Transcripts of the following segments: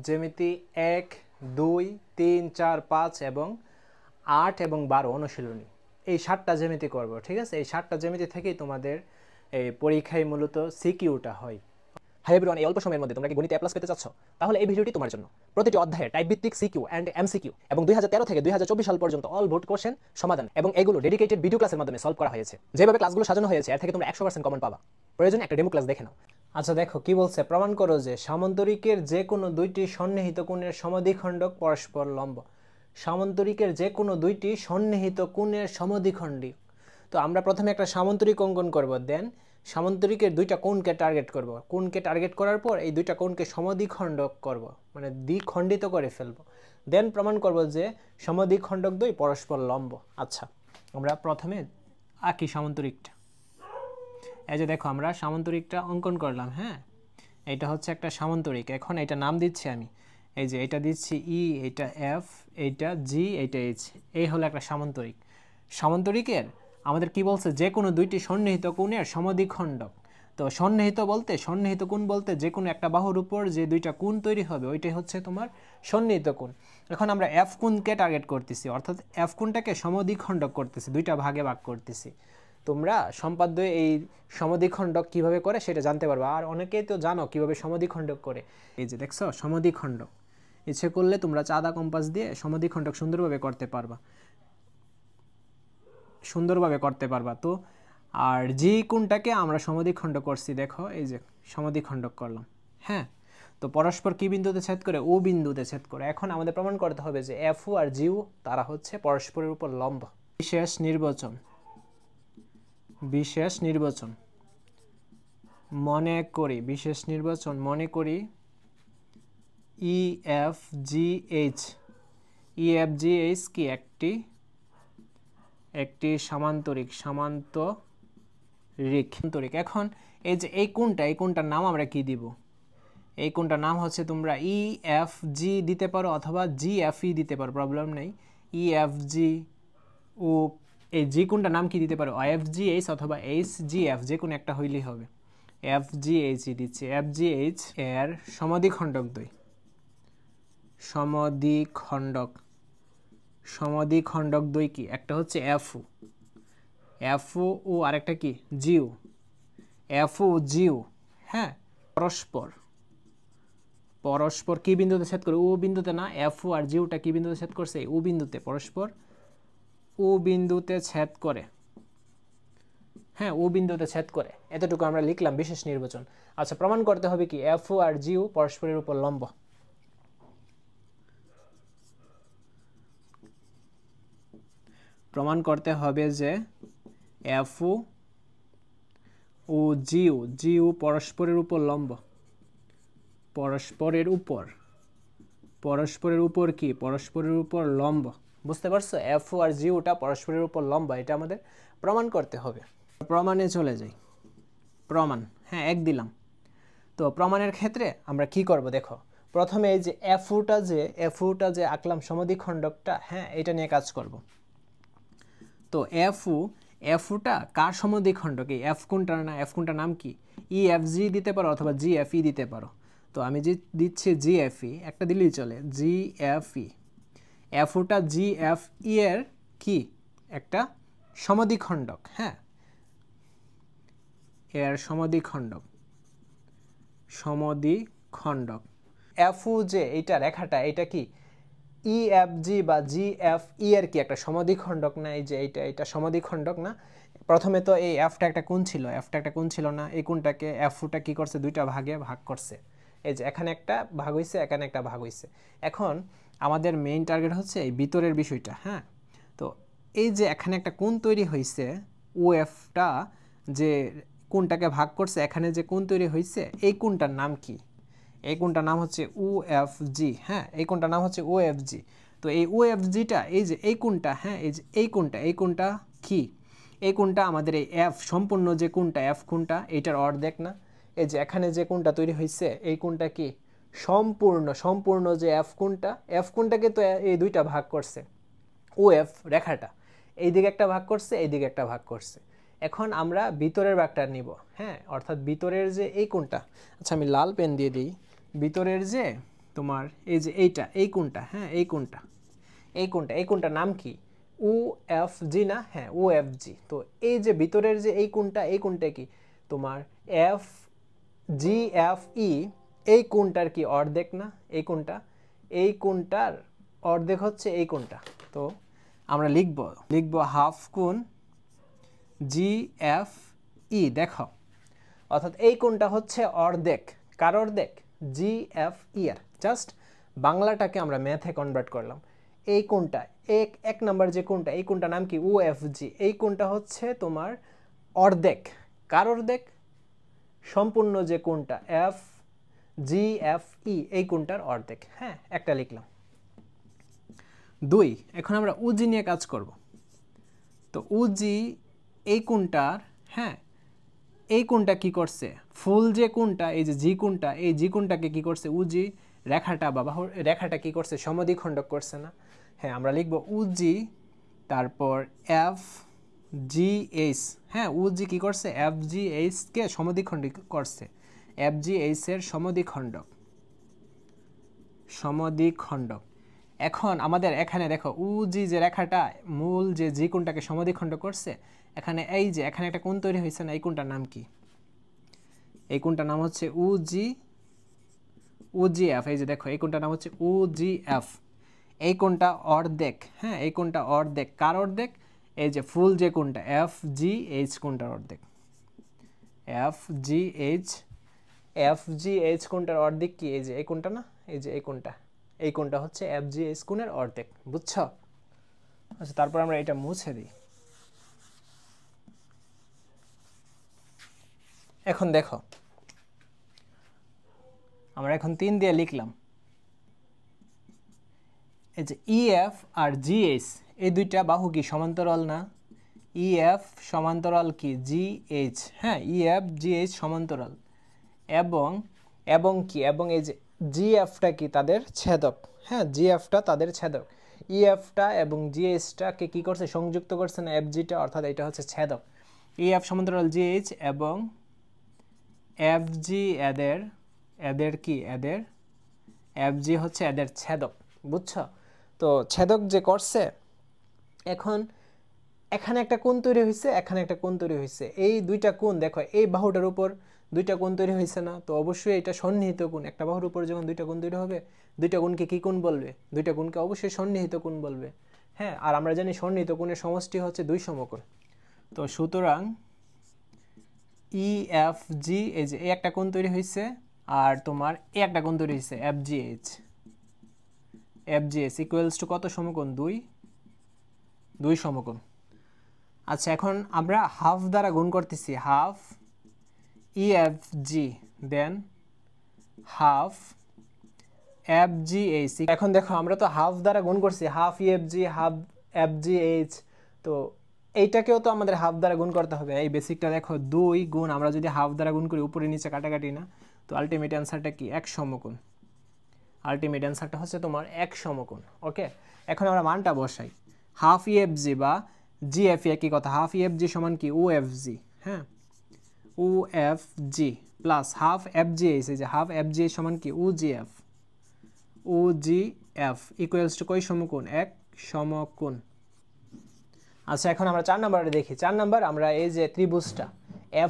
জ্যামিতি 1, 2, 3, 4, 5 এবং 8 এবং 12 অনুশীলনী। এই 7টা জ্যামিতি করব, ঠিক আছে? এই 7টা জ্যামিতি থেকেই তোমাদের এই পরীক্ষায় মূলত সিকিউটা হয়। হাই এভরিওয়ান, এই অল্প সময়ের মধ্যে তোমরা কি গণিতে A+ পেতে চাচ্ছ? তাহলে এই ভিডিওটি তোমার জন্য। প্রতিটি অধ্যায়ে টাইপ ভিত্তিক সিকিউ এন্ড এমসিকিউ এবং 2013 থেকে 2024 সাল পর্যন্ত অল বোর্ড কোশ্চেন সমাধান এবং এগুলো ডেডিকেটেড ভিডিও ক্লাসের মাধ্যমে সলভ করা হয়েছে। যেভাবে ক্লাসগুলো সাজানো হয়েছে এর থেকে তোমরা 100% কমন পাবা। প্রয়োজনে একটা ডেমো ক্লাস দেখে নাও। আচ্ছা দেখো কি বলছে, প্রমাণ করো যে সামান্তরিকের যে কোনো দুইটি সন্নিহিত কোণের সমদ্বিখণ্ডক পরস্পর লম্ব। সামান্তরিকের যে কোনো দুইটি সন্নিহিত কোণের সমদ্বিখণ্ডক। তো আমরা প্রথমে একটা সামান্তরিক অঙ্কন করব, দেন সামান্তরিকের দুইটা কোণকে টার্গেট করব। কোণকে টার্গেট করার পর এই দুইটা কোণকে সমদ্বিখণ্ডক করব, মানে দ্বিখণ্ডিত করে ফেলব। দেন প্রমাণ করব যে সমদ্বিখণ্ডক দুই পরস্পর লম্ব। আচ্ছা আমরা প্রথমে আঁকি সামান্তরিকটা। এই যে দেখো আমরা সামান্তরিকটা অঙ্কন করলাম। হ্যাঁ, এটা হচ্ছে একটা সামান্তরিক। এখন এটা নাম দিচ্ছি আমি, এই যে এটা দিচ্ছি ই, এটা এফ, এইটা জি, এইটা এইচ। এই হলো একটা সামান্তরিক। সামান্তরিকের আমাদের কি বলছে, যে কোনো দুইটি সন্নিহিত কোণের সমদ্বিখণ্ডক। তো সন্নিহিত বলতে, সন্নিহিত কোণ বলতে যে কোনো একটা বাহুর উপর যে দুইটা কোণ তৈরি হবে ওইটাই হচ্ছে তোমার সন্নিহিত কোণ। এখন আমরা এফ কোণকে টার্গেট করতেছি, অর্থাৎ এফ কোণটাকে সমদ্বিখণ্ডক করতেছি, দুইটা ভাগে ভাগ করতেছি। তোমরা সম্পাদ্য এই সমদ্বিখণ্ডক কিভাবে করে সেটা জানতে পারবে। আর অনেকেই তো জানো কিভাবে সমদ্বিখণ্ডক করে। এই যে দেখছো সমদ্বিখণ্ডক, ইচ্ছে করলে তোমরা চাঁদা কম্পাস দিয়ে সমদ্বিখণ্ডক সুন্দরভাবে করতে পারবা। তো আর জি কোণটাকে আমরা সমদ্বিখণ্ডক করছি, দেখো এই যে সমদ্বিখণ্ডক করলাম। হ্যাঁ, তো পরস্পর কি বিন্দুতে ছেদ করে? ও বিন্দুতে ছেদ করে। এখন আমাদের প্রমাণ করতে হবে যে এফ ও আর জিও তারা হচ্ছে পরস্পরের উপর লম্ব। বিশেষ নির্বাচন মনে করি, বিশেষ নির্বাচন মনে করি ই এফ জি এইচ কি একটি সামান্তরিক। এখন এই যে এই কোণটার নাম আমরা কি দিব? এই কোণটার নাম হচ্ছে তোমরা ই এফ জি দিতে পারো অথবা জি এফ ই দিতে পারো, প্রবলেম নেই। ই এফ জি ও এই জি কোণটার নাম কি দিতে পারো? এফ জি এইচ অথবা এইচ জি এফ, যে কোনো একটা হইলেই হবে। এফ জি এইচ দিচ্ছে। এফ জি এইচ এর সমদ্বিখণ্ডক দুই। সমদ্বিখণ্ডক দুই কি? একটা হচ্ছে এফও ও আরেকটা কি? জিও। এফও জিও, হ্যাঁ, পরস্পর কি বিন্দুতে ছেদ করে? ও বিন্দুতে না, এফও আর জিওটা কি বিন্দুতে ছেদ করছে? ও বিন্দুতে। পরস্পর ও বিন্দুতে ছেদ করে। হ্যাঁ, ও বিন্দুতে ছেদ করে। এতটুকু আমরা লিখলাম বিশেষ নির্বাচন। আচ্ছা প্রমাণ করতে হবে কি এফও আর জিও পরস্পরের উপর লম্ব। প্রমাণ করতে হবে যে এফও ও জিও পরস্পরের উপর লম্ব। পরস্পরের উপর কি? পরস্পরের উপর লম্ব। বুঝতে পারছো? এফও আর জিওটা পরস্পরের উপর লম্ব, এটা আমাদের প্রমাণ করতে হবে। প্রমাণে চলে যাই। প্রমাণ, হ্যাঁ, এক দিলাম। তো প্রমাণের ক্ষেত্রে আমরা কি করব দেখো। প্রথমে এই যে এফওটা যে আঁকলাম সমদ্বিখণ্ডকটা, হ্যাঁ, এটা নিয়ে কাজ করব। তো এফওটা কার সমদ্বিখণ্ডক? এই এফ কোণটার নাম কি? ই এফ জি দিতে পারো অথবা জি এফ ই দিতে পারো। তো আমি যে দিচ্ছি জি এফ ই, একটা দিলেই চলে। জি এফ ই, এফওটা জি এফ ই এর কি? একটা সমদ্বিখণ্ডক। হ্যাঁ, এর সমদ্বিখণ্ডক। এফও যে এইটা রেখাটা, এটা কি ই এফ জি বা জি এফ ই এর কি একটা সমদ্বিখণ্ডক না? এই যে এটা সমদ্বিখণ্ডক না? প্রথমে তো এই এফটা একটা কোণ ছিল না? এই কোণটাকে এফওটা কি করছে? দুইটা ভাগে ভাগ করছে। এই যে এখানে একটা ভাগ হইছে, এখানে একটা ভাগ হইছে। এখন আমাদের মেইন টার্গেট হচ্ছে এই ভিতরের বিষয়টা। হ্যাঁ, তো এই যে এখানে একটা কোণ তৈরি হয়েছে, ও এফটা যে কোণটাকে ভাগ করছে, এখানে যে কোণ তৈরি হয়েছে এই কোণটার নাম কি? এই কোণটার নাম হচ্ছে ও এফ জি। হ্যাঁ, এই কোণটার নাম হচ্ছে ও এফ জি। তো এই ও এফ জিটা, এই যে এই কোণটা, হ্যাঁ, এই যে এই কোণটা কি? এই কোণটা আমাদের এই এফ সম্পূর্ণ যে কোণটা, এফ কোণটা এইটার অর্ধেক না? এই যে এখানে যে কোণটা তৈরি হয়েছে এই কোণটা কি? সম্পূর্ণ যে এফ কোণটাকে তো এই দুইটা ভাগ করছে ও এফ রেখাটা। এই দিকে একটা ভাগ করছে, এই দিকে একটা ভাগ করছে। এখন আমরা ভিতরের ভাগটা নিব। হ্যাঁ, অর্থাৎ ভিতরের যে এই কোণটা, আচ্ছা আমি লাল পেন দিয়ে দিই। ভিতরের যে তোমার এই যে এইটা এই কোণটা, হ্যাঁ এই কোণটার নাম কি? UFG না? হ্যাঁ UFG। তো এই যে ভিতরের যে এই কোণটা কি তোমার FGFE, এই কোণটার কি অর্ধেক না? এই কোণটার অর্ধেক হচ্ছে এই কোণটা। তো আমরা লিখব হাফ কোণ GFE। দেখো, অর্থাৎ এই কোণটা হচ্ছে অর্ধেক, কার অর্ধেক? GFE এর। জাস্ট বাংলাটাকে আমরা ম্যাথে কনভার্ট করলাম। এই কোণটা এক নাম্বার যে কোণটা, এই কোণটার নাম কি? UFG। এই কোণটা হচ্ছে তোমার অর্ধেক, কার অর্ধেক? সম্পূর্ণ যে কোণটা FGFE, এই কোণটার অর্ধেক। হ্যাঁ, একটা লিখলাম। 2, এখন আমরা UG নিয়ে কাজ করব। তো UG এই কোণটার, হ্যাঁ এই কোণটা কি করছে? ফুল যে কোণটা, এই যে জি কোণটা, এই জি কোণটাকে কি করছে? UG রেখাটা বা বাহু রেখাটা কি করছে? সমদ্বিখণ্ডক করছে না? হ্যাঁ, আমরা লিখব UG তারপর FGH। হ্যাঁ, UG কি করছে? FGH কে সমদ্বিখণ্ডক করছে। FGH এর সমদ্বিখণ্ডক। এখন আমাদের এখানে দেখো UG যে রেখাটা মূল যে জি কোণটাকে সমদ্বিখণ্ডক করছে, এখানে এই যে এখানে একটা কোণ তৈরি হয়েছে না? এই কোণটার নাম কি? এই কোণটার নাম হচ্ছে UGF। এই যে দেখো এই কোণটার নাম হচ্ছে UGF। এই কোণটা অর্ধেক, হ্যাঁ এই কোণটা অর্ধেক, কার অর্ধেক? এই যে ফুল যে কোণটা FGH কোণটার অর্ধেক। FGH কোণটার অর্ধেক কি? এই যে এই কোণটা না? এই যে এই কোণটা হচ্ছে FGH কোণের অর্ধেক। বুঝছো? আচ্ছা, তারপর আমরা এটা মুছে দিই। এখন দেখো, আমরা এখন 3 দিয়ে লিখলাম। এই যে EF আর GH, এই দুইটা বাহু কি সমান্তরাল না? EF সমান্তরাল কি? GH। হ্যাঁ, EF GH সমান্তরাল। এবং কি? এবং এই যে GFটা কি? তাদের ছেদক। হ্যাঁ, GFটা তাদের ছেদক। EFটা এবং GHটাকে কি করছে? সংযুক্ত করছে না FGটা, অর্থাৎ এটা হচ্ছে ছেদক। EF সমান্তরাল GH এবং FG এদের কি? FG হচ্ছে এদের ছেদক। বুঝছো? তো ছেদক যে করছে, এখন এখানে একটা কোণ তৈরি হয়েছে, এখানে একটা কোণ তৈরি হয়েছে। এই দুইটা কোণ দেখো, এই বাহুটার উপর দুইটা কোণ তৈরি হয়েছে না? তো অবশ্যই এটা সন্নিহিত কোণ। একটা বাহুর উপর যখন দুইটা কোণ তৈরি হবে, দুইটা কোণকে কি কোণ বলবে? দুইটা কোণকে অবশ্যই সন্নিহিত কোণ বলবে। হ্যাঁ, আর আমরা জানি সন্নিহিত কোণের সমষ্টি হচ্ছে 2 সমকোণ। তো সুতরাং EFG, এই যে এই একটা কোণ তৈরি হয়েছে, আর তোমার এই একটা কোণ তৈরি হয়েছে FGH ইকুয়ালস টু কত সমকোণ? 2 সমকোণ। আচ্ছা, এখন আমরা হাফ দ্বারা গুণ করতেছি। হাফ EFG দেন হাফ FGH। এখন দেখো, আমরা তো হাফ দ্বারা গুণ করছি, হাফ EFG হাফ FGH। তো এইটাকেও তো আমাদের হাফ দ্বারা গুণ করতে হবে। এই বেসিকটা দেখো, 2 গুণ, আমরা যদি হাফ দ্বারা গুণ করি, উপরে নিচে কাটাকাটি না, তো আলটিমেট অ্যান্সারটা কি? 1 সমকোণ। আলটিমেট অ্যান্সারটা হচ্ছে তোমার 1 সমকোণ। ওকে, এখন আমরা মানটা বসাই। হাফ EFG বা GF একই কথা। হাফ EFG সমান কি? UFG। হ্যাঁ, UFG প্লাস হাফ FGH, এই যে হাফ FGH সমান কি? UGF ইকুয়ালস টু কয় সমকোণ? 1 সমকোণ। আচ্ছা, এখন আমরা 4 নাম্বারে দেখি। 4 নাম্বার, আমরা এই যে ত্রিভুজটা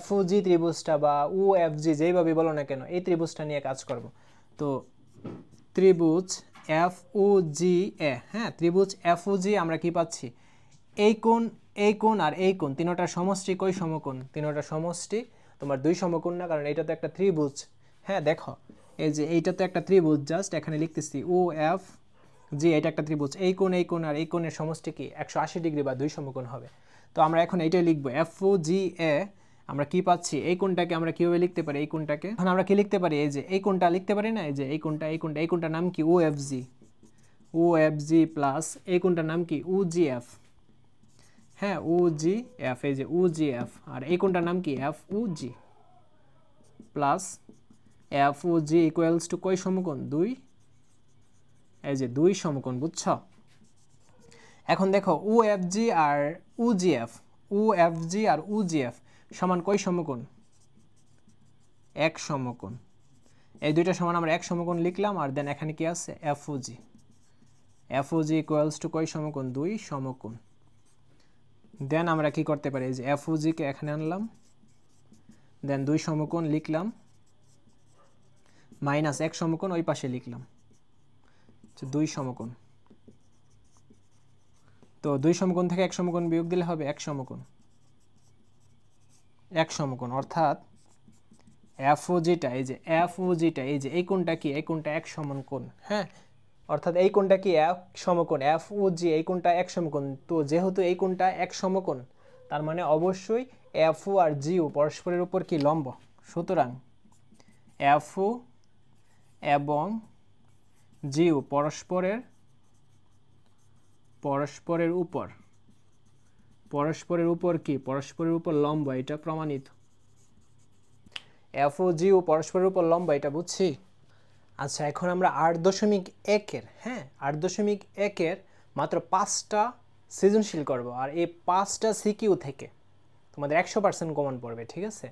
FOG ত্রিভুজটা বা UFG যেইভাবে বলো না কেন, এই ত্রিভুজটা নিয়ে কাজ করব। তো ত্রিভুজ FOGA, হ্যাঁ ত্রিভুজ FOG আমরা কি পাচ্ছি? এই কোণ আর এই কোণ, তিনটার সমষ্টি কয় সমকোণ? তিনটার সমষ্টি তোমার 2 সমকোণ না? কারণ এটা তো একটা ত্রিভুজ। হ্যাঁ দেখো, এই যে এইটা তো একটা ত্রিভুজ, জাস্ট এখানে লিখতেছি OFG, এটা একটা ত্রিভুজ। এই কোণ আর এই কোণের সমষ্টি কি? 180 ডিগ্রি বা 2 সমকোণ হবে। তো আমরা এখন এইটাই লিখব, FOGA। আমরা কি পাচ্ছি? এই কোণটাকে আমরা কিভাবে লিখতে পারি? এই কোণটাকে এখন আমরা কি লিখতে পারি? এই যে এই কোণটা লিখতে পারি না? এই যে এই কোণটার নাম কি? OFG প্লাস এই কোণটার নাম কি? UGF। হ্যাঁ, UGF, এই যে UGF, আর এই কোণটার নাম কি? FOG plus FOG equals to কয় সমকোণ? 2। এই যে 2 সমকোণ। বুঝছো? এখন দেখো, UFG আর UGF সমান কয় সমকোণ? 1 সমকোণ। এই দুইটা সমান আমরা এক সমকোণ লিখলাম, আর দেন এখানে কি আছে এফওজি। এফওজি ইকুয়ালস টু কয় সমকোণ? 2 সমকোণ। দেন আমরা কি করতে পারি, এই যে এফওজিকে এখানে আনলাম, দেন 2 সমকোণ লিখলাম, মাইনাস 1 সমকোণ ওই পাশে লিখলাম, 2 সমকোণ। তো 2 সমকোণ থেকে 1 সমকোণ বিয়োগ দিলে হবে 1 সমকোণ। 1 সমকোণ অর্থাৎ এফওজিটা, এই যে এফওজিটা, এই যে এই কোণটা কি, এই কোণটা 1 সমান কোণ। হ্যাঁ, অর্থাৎ এই কোণটা কি 1 সমকোণ, এফওজি এই কোণটা 1 সমকোণ। তো যেহেতু এই কোণটা 1 সমকোণ, তার মানে অবশ্যই এফও আর জিও পরস্পরের উপর কি লম্ব। সুতরাং এফও এবং জিও পরস্পরের উপর কি, পরস্পরের উপর লম্ব, এটা প্রমাণিত। এফও জিও পরস্পরের উপর লম্ব, এটা বুঝছি। আচ্ছা, এখন আমরা 8.1-এর, হ্যাঁ 8.1-এর মাত্র 5টা সৃজনশীল করব, আর এই 5টা সিকিউ থেকে তোমাদের 100% কমন পড়বে, ঠিক আছে।